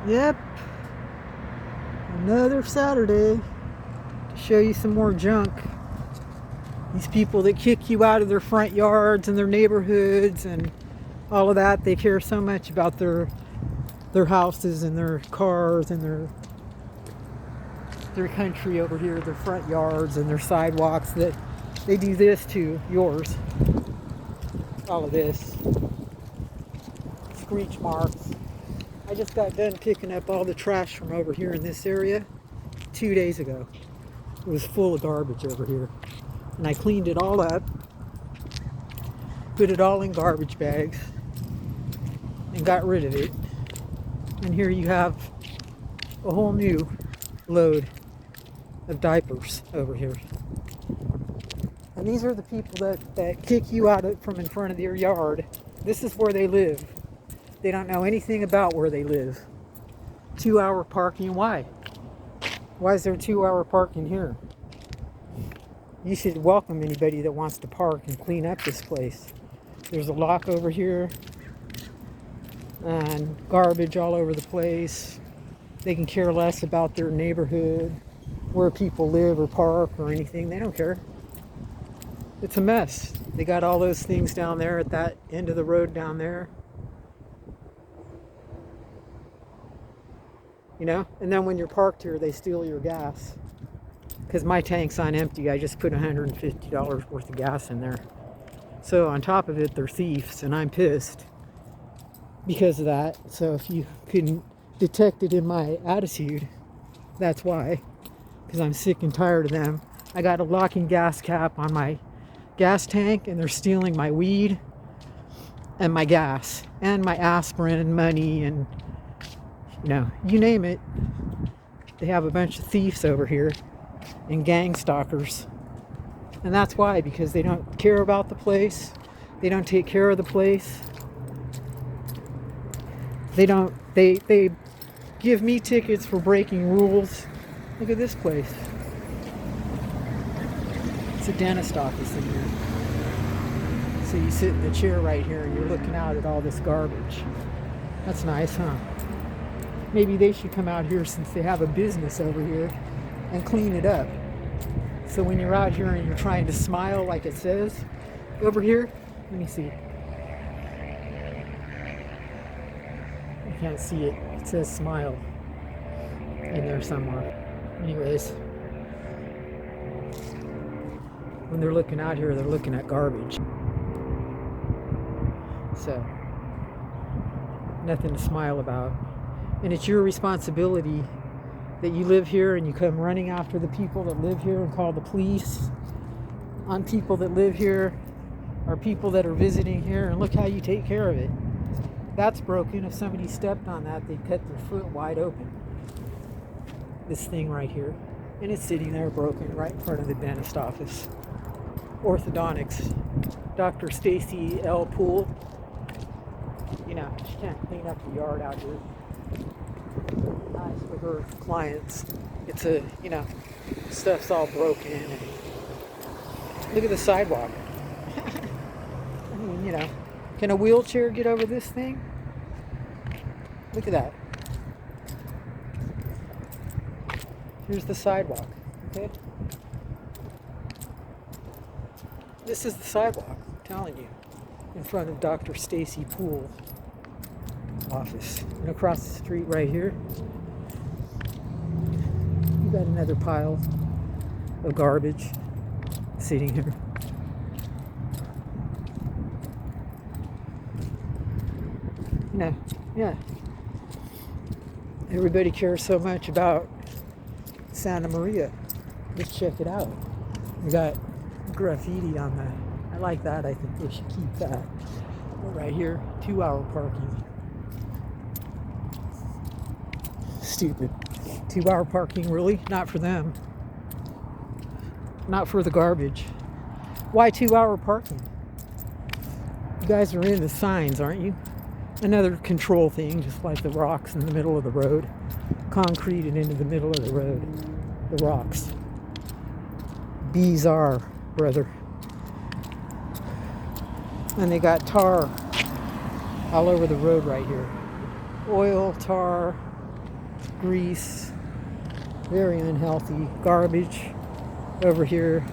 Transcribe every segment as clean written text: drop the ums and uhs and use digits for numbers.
Yep, another Saturday to show you some more junk. These people that kick you out of their front yards and their neighborhoods and all of that, they care so much about their houses and their cars and their country over here, their front yards and their sidewalks, that they do this to yours. All of this. Screech marks. I just got done picking up all the trash from over here in this area 2 days ago. It was full of garbage over here. And I cleaned it all up, put it all in garbage bags, and got rid of it. And here you have a whole new load of diapers over here. And these are the people that kick you out from in front of their yard. This is where they live. They don't know anything about where they live. 2-hour parking, why? Why is there 2-hour parking here? You should welcome anybody that wants to park and clean up this place. There's a lock over here and garbage all over the place. They can care less about their neighborhood, where people live or park or anything. They don't care. It's a mess. They got all those things down there at that end of the road down there. You know, and then when you're parked here, they steal your gas. Because my tank's on empty, I just put $150 worth of gas in there. So on top of it, they're thieves, and I'm pissed because of that. So if you couldn't detect it in my attitude, that's why. Because I'm sick and tired of them. I got a locking gas cap on my gas tank, and they're stealing my weed and my gas and my aspirin money, and you name it. They have a bunch of thieves over here and gang stalkers. And that's why, because they don't care about the place. They don't take care of the place. They give me tickets for breaking rules. Look at this place. It's a dentist office in here. So you sit in the chair right here and you're looking out at all this garbage. That's nice, huh? Maybe they should come out here, since they have a business over here, and clean it up. So when you're out here and you're trying to smile like it says over here, let me see. I can't see it. It says smile in there somewhere. Anyways, when they're looking out here, they're looking at garbage. So, nothing to smile about. And it's your responsibility that you live here, and you come running after the people that live here and call the police on people that live here or people that are visiting here, and look how you take care of it. That's broken. If somebody stepped on that, they'd cut their foot wide open. This thing right here. And it's sitting there broken right in front of the dentist office. Orthodontics. Dr. Stacy L. Poole. She can't clean up the yard out here. Nice for her clients. It's stuff's all broken. And look at the sidewalk. I mean, can a wheelchair get over this thing? Look at that. Here's the sidewalk, okay? This is the sidewalk, I'm telling you, in front of Dr. Stacy Poole office. And across the street right here, you got another pile of garbage sitting here. Yeah. Everybody cares so much about Santa Maria. Let's check it out. We got graffiti on that. I like that. I think they should keep that. But right here, 2-hour parking. Stupid. 2-hour parking, really? Not for them. Not for the garbage. Why 2-hour parking? You guys are in the signs, aren't you? Another control thing, just like the rocks in the middle of the road. Concreted into the middle of the road. The rocks. Bizarre, brother. And they got tar all over the road right here. Oil, tar, grease, very unhealthy. Garbage over here,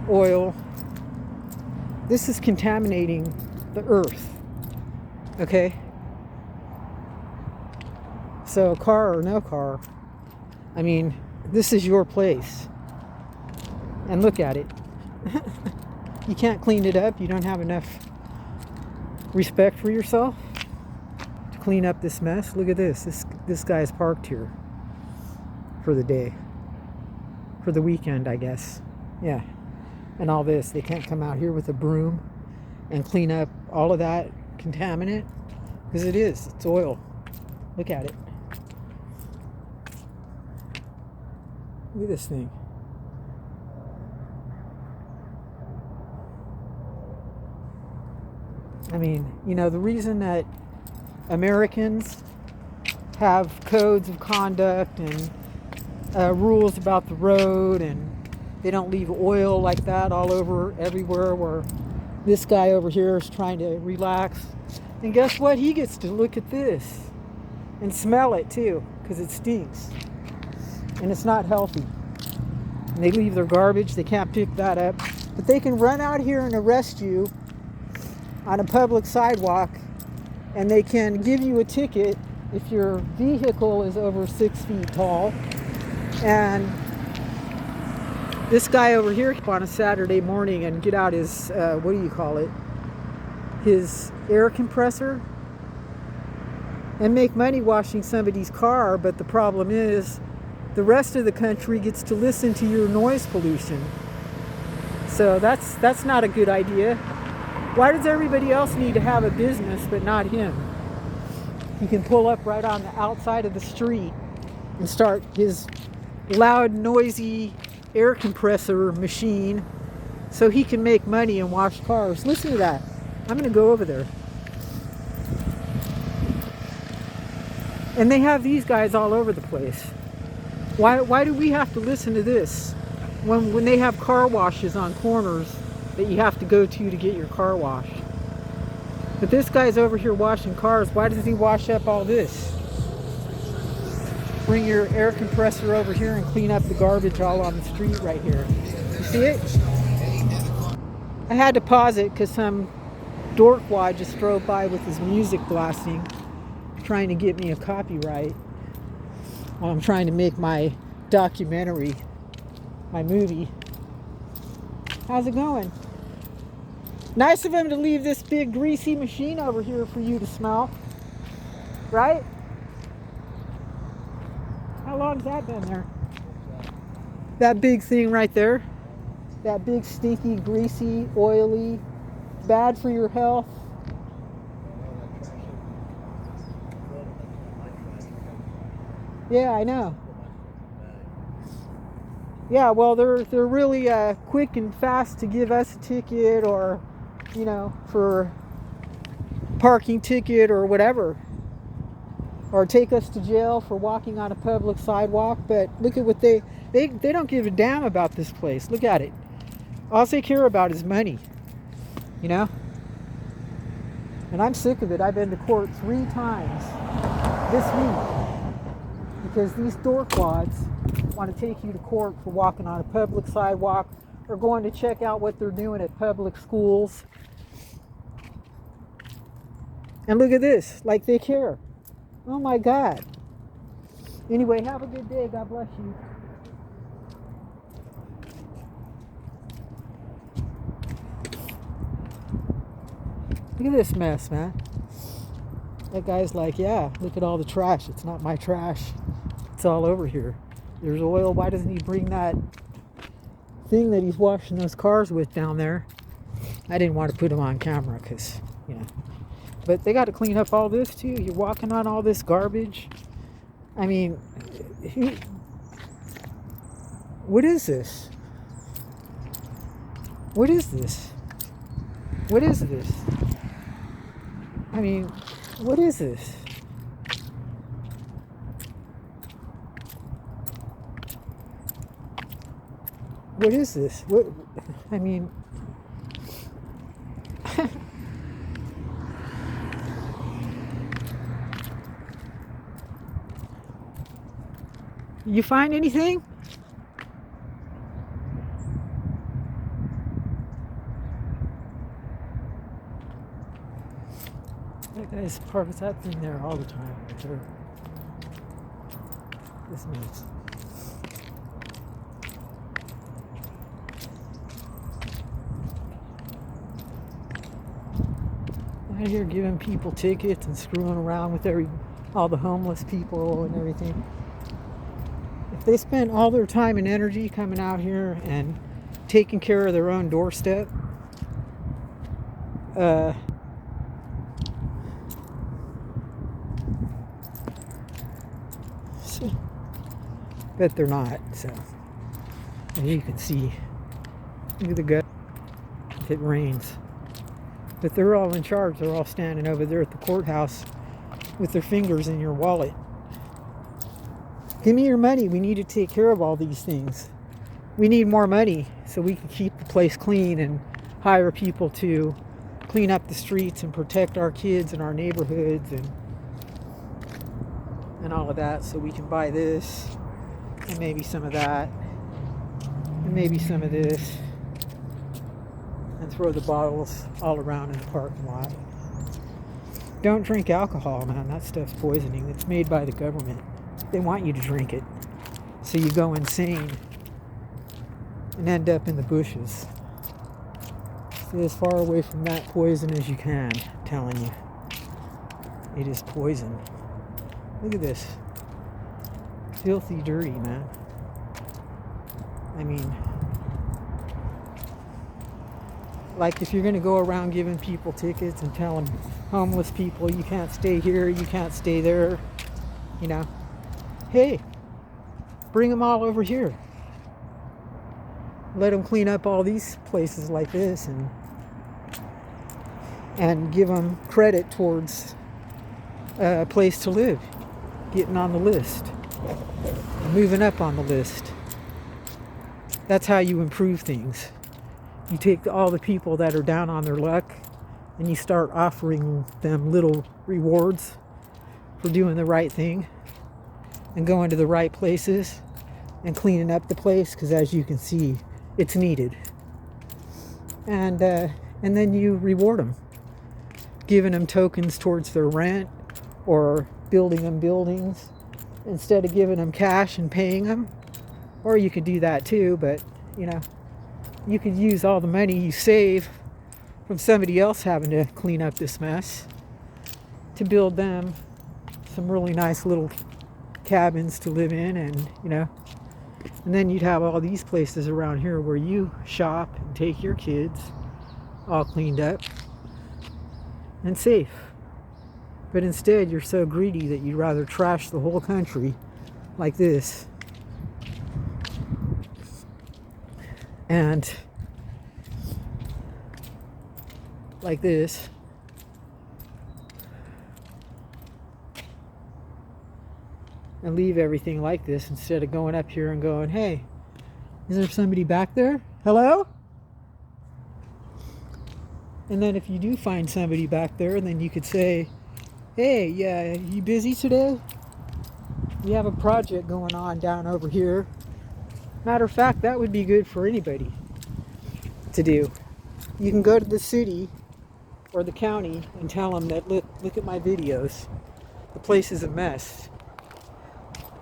oil. This is contaminating the earth, okay? So car or no car, I mean, this is your place. And look at it. You can't clean it up. You don't have enough respect for yourself to clean up this mess. Look at this. This guy's parked here for the day. For the weekend, I guess. Yeah. And all this. They can't come out here with a broom and clean up all of that contaminant. Because it is. It's oil. Look at it. Look at this thing. I mean, you know, the reason that Americans have codes of conduct and rules about the road, and they don't leave oil like that all over everywhere, where this guy over here is trying to relax. And guess what? He gets to look at this and smell it too, because it stinks. And it's not healthy. And they leave their garbage. They can't pick that up. But they can run out here and arrest you on a public sidewalk, and they can give you a ticket if your vehicle is over 6 feet tall. And this guy over here on a Saturday morning and get out his, what do you call it? His air compressor and make money washing somebody's car. But the problem is the rest of the country gets to listen to your noise pollution. So that's not a good idea. Why does everybody else need to have a business but not him? He can pull up right on the outside of the street and start his loud, noisy air compressor machine so he can make money and wash cars. Listen to that. I'm going to go over there. And they have these guys all over the place. Why do we have to listen to this when they have car washes on corners that you have to go to get your car washed? But this guy's over here washing cars. Why does he wash up all this? Bring your air compressor over here and clean up the garbage all on the street right here. You see it? I had to pause it because some dorkwad just drove by with his music blasting, trying to get me a copyright while I'm trying to make my documentary, my movie. How's it going? Nice of him to leave this big greasy machine over here for you to smell. Right? How long's that been there? That big thing right there. That big stinky, greasy, oily, bad for your health. Yeah, I know. Yeah, well, they're really quick and fast to give us a ticket, or, you know, for parking ticket or whatever, or take us to jail for walking on a public sidewalk. But look at what they don't give a damn about this place. Look at it. All they care about is money, you know. And I'm sick of it. I've been to court 3 times this week because these dorkwads want to take you to court for walking on a public sidewalk or going to check out what they're doing at public schools. And look at this, like they care. Oh my God. Anyway, have a good day. God bless you. Look at this mess, man. That guy's like, yeah, look at all the trash. It's not my trash. It's all over here. There's oil. Why doesn't he bring that thing that he's washing those cars with down there? I didn't want to put him on camera because, you know. But they got to clean up all this too. You're walking on all this garbage. I mean, what is this? What is this? What is this? I mean, what is this? What is this? What? I mean, You find anything? That guy's parks that thing there all the time. Right there. This mess. Out here giving people tickets and screwing around with all the homeless people and everything. If they spent all their time and energy coming out here and taking care of their own doorstep, but they're not. So, and you can see, look at the gut if it rains. But they're all in charge. They're all standing over there at the courthouse with their fingers in your wallet. Give me your money. We need to take care of all these things. We need more money so we can keep the place clean and hire people to clean up the streets and protect our kids and our neighborhoods and all of that, so we can buy this and maybe some of that and maybe some of this and throw the bottles all around in the parking lot. Don't drink alcohol, man. That stuff's poisoning. It's made by the government. They want you to drink it, so you go insane and end up in the bushes. Stay as far away from that poison as you can, I'm telling you. It is poison. Look at this. Filthy dirty, man. I mean, like if you're going to go around giving people tickets and telling homeless people you can't stay here, you can't stay there, you know, hey, bring them all over here. Let them clean up all these places like this and give them credit towards a place to live, getting on the list, moving up on the list. That's how you improve things. You take all the people that are down on their luck and you start offering them little rewards for doing the right thing and going to the right places and cleaning up the place, because as you can see, it's needed. And then you reward them, giving them tokens towards their rent or building them buildings instead of giving them cash and paying them. Or you could do that too, but you know, you could use all the money you save from somebody else having to clean up this mess to build them some really nice little cabins to live in, and you know, and then you'd have all these places around here where you shop and take your kids, all cleaned up and safe. But instead you're so greedy that you'd rather trash the whole country like this. And like this. And leave everything like this instead of going up here and going, hey, is there somebody back there? Hello? And then if you do find somebody back there, then you could say, hey, yeah, you busy today? We have a project going on down over here. Matter of fact, that would be good for anybody to do. You can go to the city or the county and tell them that, look at my videos. The place is a mess.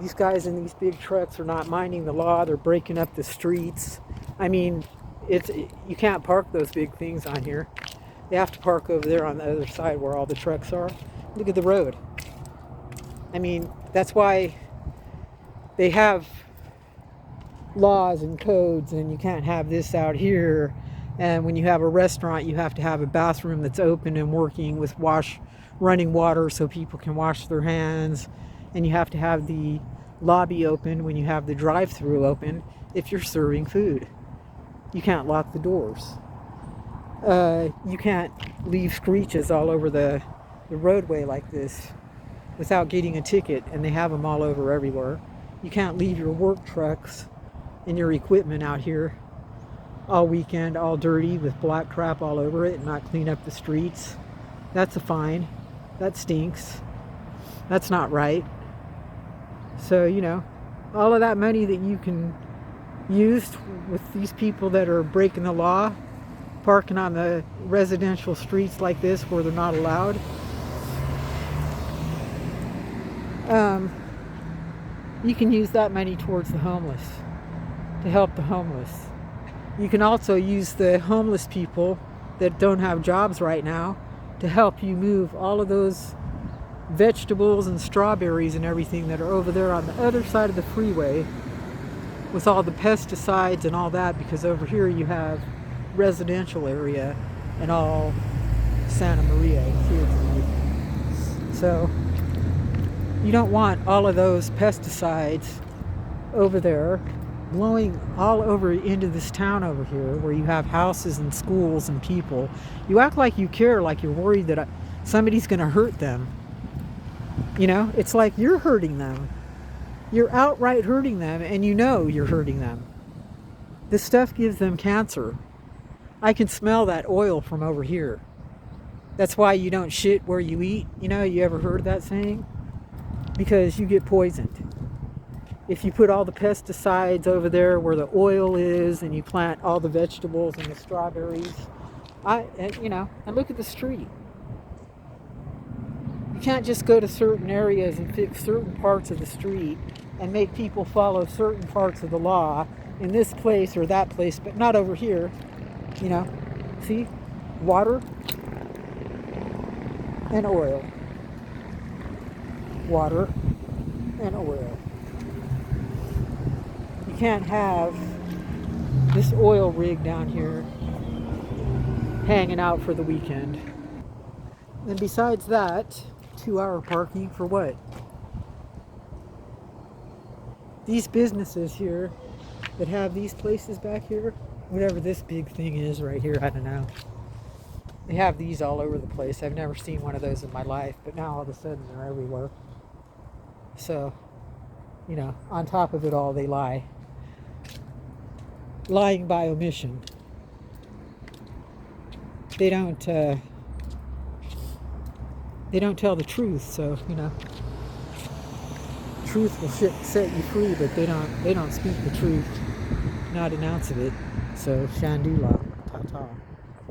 These guys in these big trucks are not minding the law. They're breaking up the streets. I mean, you can't park those big things on here. They have to park over there on the other side where all the trucks are. Look at the road. I mean, that's why they have laws and codes, and you can't have this out here. And when you have a restaurant, you have to have a bathroom that's open and working with running water so people can wash their hands. And you have to have the lobby open when you have the drive-through open if you're serving food. You can't lock the doors. You can't leave screeches all over the roadway like this without getting a ticket, and they have them all over everywhere. You can't leave your work trucks and your equipment out here all weekend, all dirty with black crap all over it, and not clean up the streets. That's a fine. That stinks. That's not right. So, you know, all of that money that you can use with these people that are breaking the law, parking on the residential streets like this where they're not allowed. You can use that money towards the homeless, to help the homeless. You can also use the homeless people that don't have jobs right now to help you move all of those vegetables and strawberries and everything that are over there on the other side of the freeway with all the pesticides and all that, because over here you have residential area and all Santa Maria and kids and everything. So you don't want all of those pesticides over there blowing all over into this town over here where you have houses and schools and people. You act like you care, like you're worried that somebody's going to hurt them. You know, it's like you're hurting them. You're outright hurting them, and you know you're hurting them. This stuff gives them cancer. I can smell that oil from over here. That's why you don't shit where you eat. You know, you ever heard that saying? Because you get poisoned. If you put all the pesticides over there where the oil is, and you plant all the vegetables and the strawberries, and look at the street. You can't just go to certain areas and fix certain parts of the street and make people follow certain parts of the law in this place or that place, but not over here. You know, see? Water and oil. Water and oil. You can't have this oil rig down here hanging out for the weekend. And besides that, 2-hour parking for what? These businesses here that have these places back here, whatever this big thing is right here, I don't know. They have these all over the place. I've never seen one of those in my life, but now all of a sudden they're everywhere. So, you know, on top of it all, they lie. Lying by omission. They don't tell the truth, so, you know. Truth will set you free, but they don't speak the truth, not an ounce of it. So, Shandula, ta-ta.